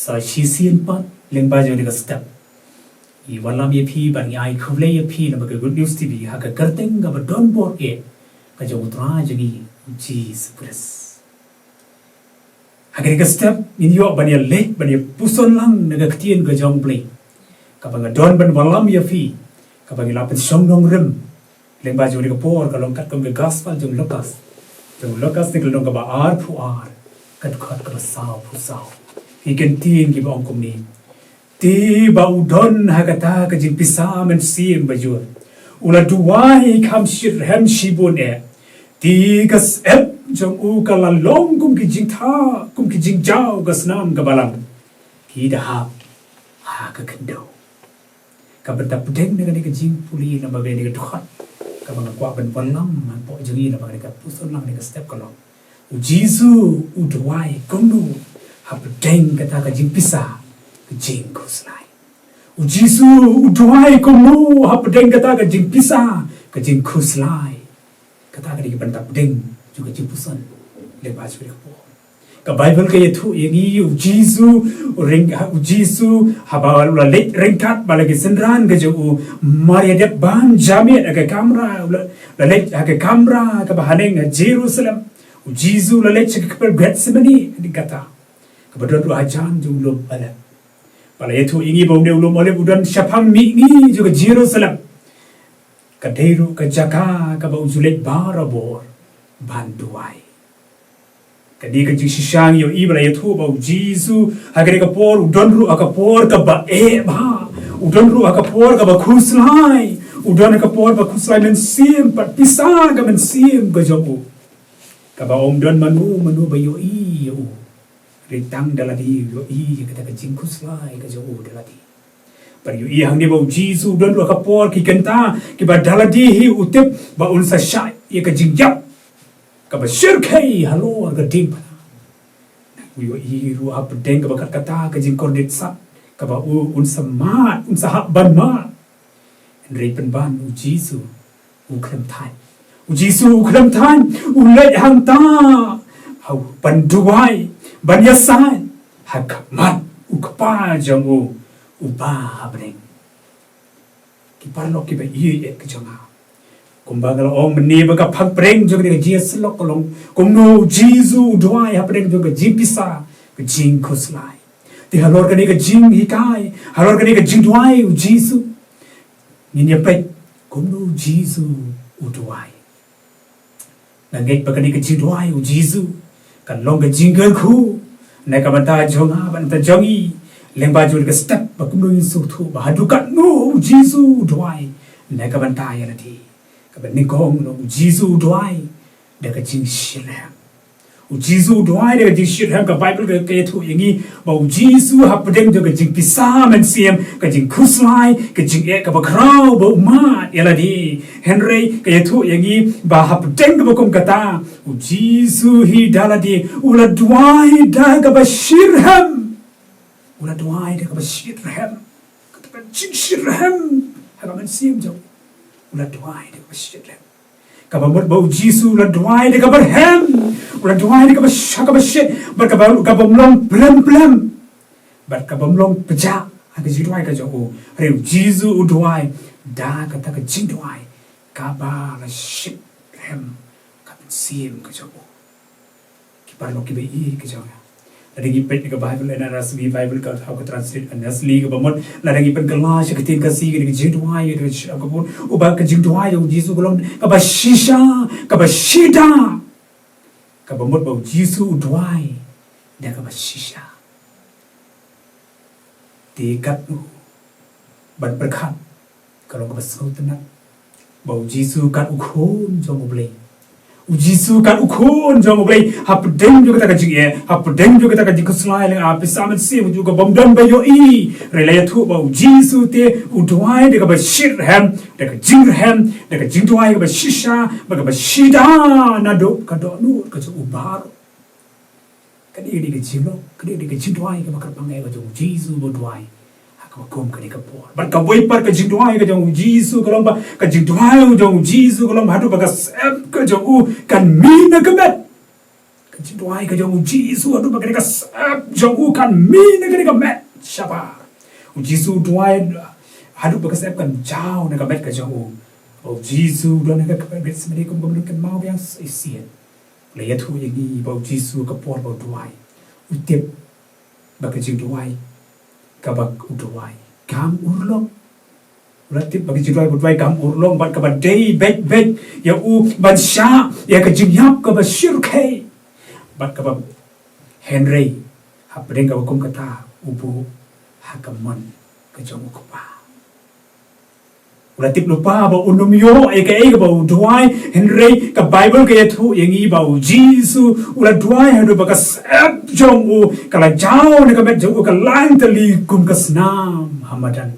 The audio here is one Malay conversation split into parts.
so she seen pot lengba jo de step I wanlam ye phi ban ai khule ye phi na ba good news tv ha ka kyrteng ga ba don bor e ka jo tra jagi Jesus Christ ha ka step in yo ban ye le ban ye puson lang na Ka Ktien ga jong blei ka ba ga don ban wanlam ye phi ka ba la pen song nong rem lengba jo de por ka long kat kom ga gospel jong Loukas ni ka long ka ba ar phu ar kat khat ka ba sao phu sao Ki kan tin ki ba ong kom ni ti ba udon hagata ka jing pisa mynsiem ba jur ula duai kham shir hem shibun e ti kas ep jong u ka la long kum ki jing tha kum ki jing jao ka snam ka balang ki da ha ka kendo ka ba tap deng ne ka jing puli na ba be ne ka thot ka ba kwa ban wanlam man po jing na ba ne ka puson lang ne ka step ka long U Jisu u duai kumno ha deng ka ta ka jing pisa jing kuslai U Jisu u duai kumno ha deng ka ta ka jing pisa ka jing kuslai ka ta ka di ban tap deng ju ka jingpuson le ba ju ko ka Bible ka ye thu yengi U Jisu U Jisu ha ba la le ringkat ba la ki senran ka ju Maria de ban jamet ka kamera la le ka kamera ka ba haneng Jerusalem U Jisu la le ka per Gethsemane di kata ka ba do ajan ju lo bala bala ye thu yengi ba ne lo mole udan shapang mi ni ju ka Jerusalem ka deru ka jaka ka ba ujulet barabor banduai kadi ka jisishang yo ibra ye thu ba Jisu hagere ka por udon ru aka por ka ba e ba udon ru aka por ka ba khuslai udon ka por ba khuslai mynsiem pat pisa ka mynsiem ka jobu ka ba om don manu ba yo yo ritang daladi yo ka ta jing khuslai ka jobu daladi par yo hang ne ba Jisu udon ru aka por ki kanta ki ba daladi hi utip ba unsa sha ye ka jingjap ka ba shirkai halo ga ding yo ru ap deng ka ba kata ka jing kordit sa ka ba unsa ha ban ma rei pen ban U Jisu u khlem thai U Jisu u khlem thai u le hang ta hau ban duai ban yasai ha khaman u kpa jong u ba breng ki parlo ki ba e ka jong kumbaga ong mani baga phag preng jog de Jesus lok kolong kumno Jisu duai ha preng jog jing pisa ka jing khuslai ti halor ka ni ka jing hikai halor ka ni ka jing duai U Jisu ni ne pe kumno Jisu u duai na ngai pa ka ni ka jing duai U Jisu ka long ka jing gan khu na ka banta jong ha ban ta jongi lengba jul ka step ba kumno Jisu thu ba hadu ka no Jisu duai na ka banta ya na thi ka ni kong no U Jisu duai de ka jing shirham U Jisu duai de ka jing shirham ka Bible ka ye thu yengi ba U Jisu ha pedeng de ka jing pisa mynsiem ka jing khuslai ka jing e ka ba krau ba ma eladi Henry ka ye thu yengi ba ha pedeng ba kom kata U Jisu hi daladi ula duai da ka ba shirham ula duai de ka ba shirham ka jing shirham ha ka mynsiem jo ula duai de ka shirham ka ba mot ba U Jisu ula duai de ka ba hem ula duai de ka ba shaka ba shit ba ka ba mlong blem ba ka ba mlong peja ha ka jiduai ka jo re U Jisu u duai da ka ta ka jing duai ka ba la shit hem ka mynsiem ka jo ki parlo ki be ka jo lagi pet ka Bible na rasmi Bible ka how ka translate an asli ka bamot la lagi pen Galas ka tin ka si ka jingduai ka pun uba ka jingduai U Jisu kolong ka ba shisha ka ba shida ka bamot ba Jisu duai da ka ba shisha ti kat nu ban berkat kalau ka ba sultanat ba Jisu kat ukhon jong U Blei U Jisu kan ukhon jong U Blei hap deng jo kata ka jing e hap deng jo kata ka jing kuslai leng a pisamet sim ju ka bomdon ba yo I relaya thu ba U Jisu te u duai de ka ba shit ham de ka jing ham de ka jing duai ka ba shisha ba ka ba shida na do ka do nu ka ju bar ka di ka jing lo ka di ka jing duai ka ba ka pangai ka ju Jisu bo duai ka kom ka ni ka por ba ka boy par ka jing duai ka ju Jisu ka long ba ka jing duai ju Jisu ka long ba do ba ka sep ka ju kan mi na ka met ka Doai ka jong Jisu adu bagani ka jong kan mi na ka met shaba Jisu doai adu bagas kan jao na ka met ka jong Jisu do na ka bet semedi kum kum kan mau yang isian le ya thu yang ni bau Jisu ka por bau doai utip baga jing doai ka bak doai kam urlong Ratip bagi jirai berdua kam urlong bat ka badai bet ya ban sha ya ka jingyap ka bashir kai bat ka Henry hapdeng ka kum kata ubu hakamon ka jong ko pa Ratip lupa ba unumyo ay ka ba duai Henry ka Bible ka yatu yang i ba Jisu ula duai hadu ba ka sep jong u kala jao na ka met jong ka lang tali kum ka snam hamadan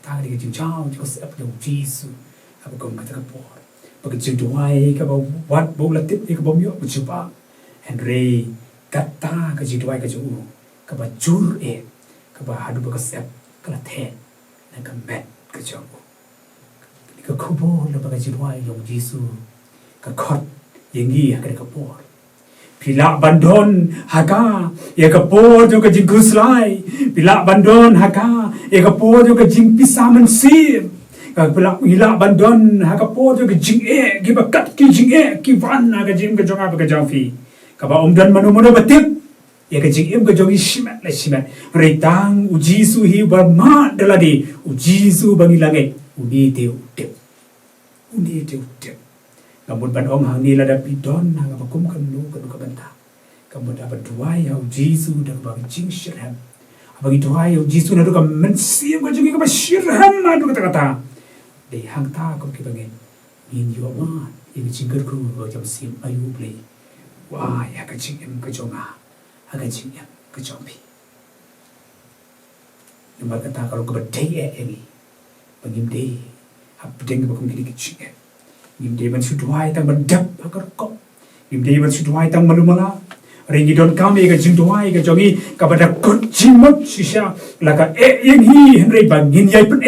Tadi ka jauh jauh sep jong Jisu apa kum kata ka por bagi jing duai ka ba wat bo latip ka ba myo chupa Henry kata ka jing duai ka jong ka ba jur ka ba hadu ba ka sep kala the na ka met ka jong ka kubo la ba ka jing duai jong Jisu ka khot yengi ka ka por Pila bandon haka ya kapor jo ka jing kuslai pila bandon haka ya kapor jo ka jing pisaman sim ka pila bandon haka por jo ka jing ki bakat ki jing ki van ka jing ka jonga ka jangfi ka ba omdan manu batip ya ka jing ka jongi shimat la shimat retang Jisu hi ba ma daladi Jisu bangi langai uni teu Kamu ban ong hang ni la da pidon hang ba kum kan nu kan ka banta kamu da berduai au Jisu da ba jing shirham abagi duai au Jisu na do ka mynsiem ka jingi ka ba shirham ma do kata de hang ta ko ki bangen in yo ma in jingar ku ba jam sim U Blei wa ya ka jingim ka jonga ha ka jingim ka jompi number kata kalau ka ba dei ni bangim dei hab deng ba kum ki ki ching Nim day man suduai tang mandap akar kok. Nim day man suduai tang malumala. Ringi don kami ka jingduai ka jongi ka pada kutjimot sisya laka yang hi henry bangin yai pen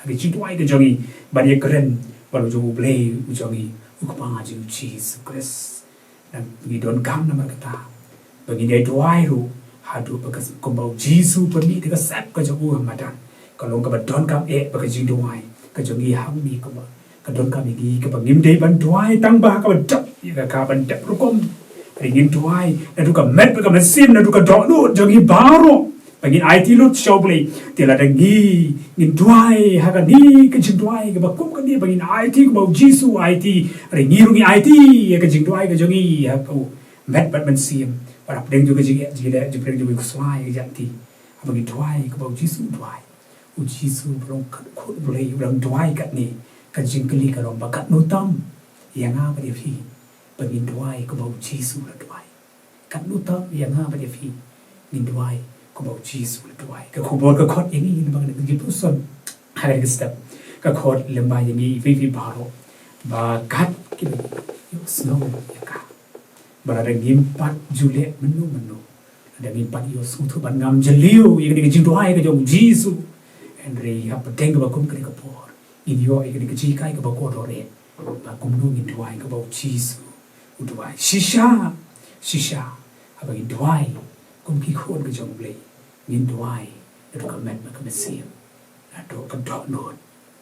Agi jingduai ka jongi bani keren walau U Blei jongi ukpa ju Jesus Christ. Dan ngi don kam nama kata. Bangin yai duai ru hadu bakas kumbau Jisu perni dekat sep ka jongu hamadan. Kalau ka badon kam bakas jingduai ka jongi hamni ka Kadon kami gi ka pangim dei ban duai tang ba ka dap ya ka ban dap rukom ringin duai na du ka met ka mynsiem na du ka do nu jongi baro pangin IT lut show Blei tela dangi ngin duai ha ka ni ka jing duai ka ba kum ka ni pangin IT ka ba Jisu IT ringi rungi IT ya ka jing duai ka jongi ha ka met bat mynsiem para pdeng juga jing da jing juga kuswai ka janti pangin duai ka ba Jisu duai Jisu belum ku Blei belum duai kat ni Kajing keli kalau bakat nutam yang apa dia fi pengin duai ke bau Jisu la duai kat nutam yang apa dia fi min duai ke bau Jisu la duai ke kubur ke khot ini bang nak jingpuson hari ke step ke khot lembai ini vi baro bakat ki yo snow ya ka barada ngimpat jule menu ada ngimpat yo sutu ban ngam jeliu yang ni jing duai ke jong Jisu Henry apa teng ba kum ke por in yo ai ke ji kai ka ba ko ro re ba kum nu ngin duai ka ba Jisu duai shisha aba in duai kum ki khon ka jong Blei ngin duai na ka met ma ka mynsiem na do ka do no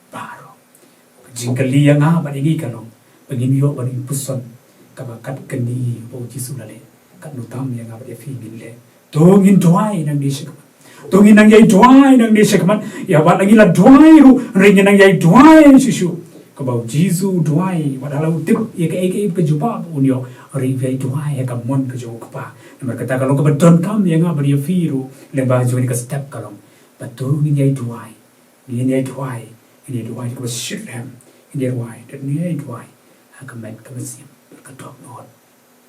baro jingkali yang ba ni ka long pagin yo ba ni puson ka ba kat ka ni ba Jisu la le kat nu tam yang ba de fi min le to ngin duai nang di shi Tungin nang yai duai nang desa kaman ya wat lagi la duai ru ringin nang yai duai sisu ka bau Jisu duai wat halau tip ya ka ka jupa unyo ring yai duai ya ka mon ka jo pa nama kata kalau ka badon kam ya nga bari firu lembah jo ni ka step kalong batur ngin yai duai ka shirham ngin yai duai dat ni yai duai ha ka met ka mynsiem ka dok not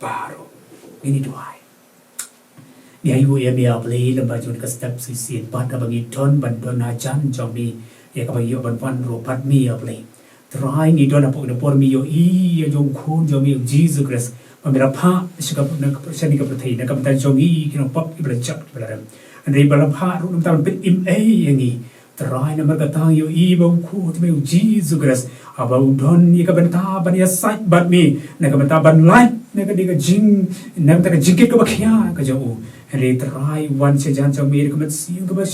baro ngin duai ya ibu ya biar Blei lembah jun ka step suicide pat abangi don bandon ajan jomi ya ka bayo ban pan ro pat mi ya Blei try ni don apok de por mi yo ya jong khun jomi Jesus Christ pamira pha sikap na sani ka prathai na kam tan jomi kino pop ibra chap ibra andai bala pha ru nam tan pit im yangi try na marga ta yo ba khu te Jesus Christ abau don ni ka ban ta ban ya site bat mi na ka ban ta ban light nega dega jing nam ta jingit ka bakhya ka jo re trai wan se jan jo mir ka sim ka ba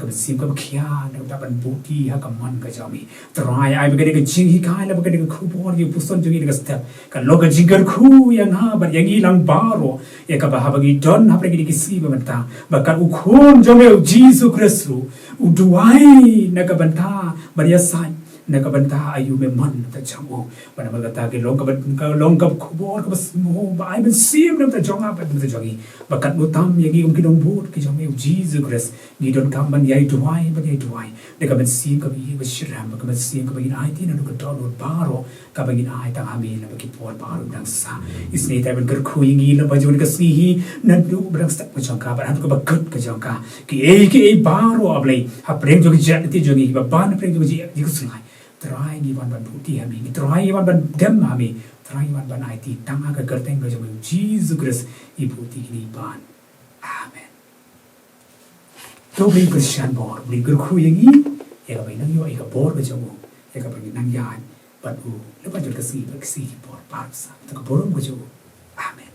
ka sim ka bakhya na ta ban buti ha ka man ka jo mi trai ai ba dega jing hi kai la ba dega khu bor yu puson jo ni ka step ka loga jingar khu yang ha ba yang ilang baro ya ka ba ha ba gi don ha ba gi ki si ba ta ba ka u khun jo me Jesus Christ u duai na ka ban ta ba ya sai na ka banta ayu me man ta chango bana ba ta ke long ka khubor ka bas mo ba ai ben sim na ta jonga ba ta jongi ba kat no tam ye gi um ki dong bot ki jong me Jesus Christ ni don kam ban yai duai ba yai duai na ka ben sim ka bi ba shiram ba ka ben sim ka ba in ai ti na ka don baro ka ba in ai ta ha me na ba ki por baro dang sa isne ta ben kar khu yi na ba jon ka si hi na du ba sta ka jong ka ba han ka ba kat ka jong ka ki e baro ablei ha prem jo ki ja ti jongi ba ban prem jo ji ji ku sungai try ni wan ban buti hami try wan ban dem hami try wan ban IT tanga ka kyrteng ka jom Jesus Christ I buti ni ban amen to bli Christian bor bli gur khu yangi ya ka bai nang yo ai ka bor ka jom ya ka bai nang yan ban u le ba jot ka si bor par sa ta ka borum ka jom amen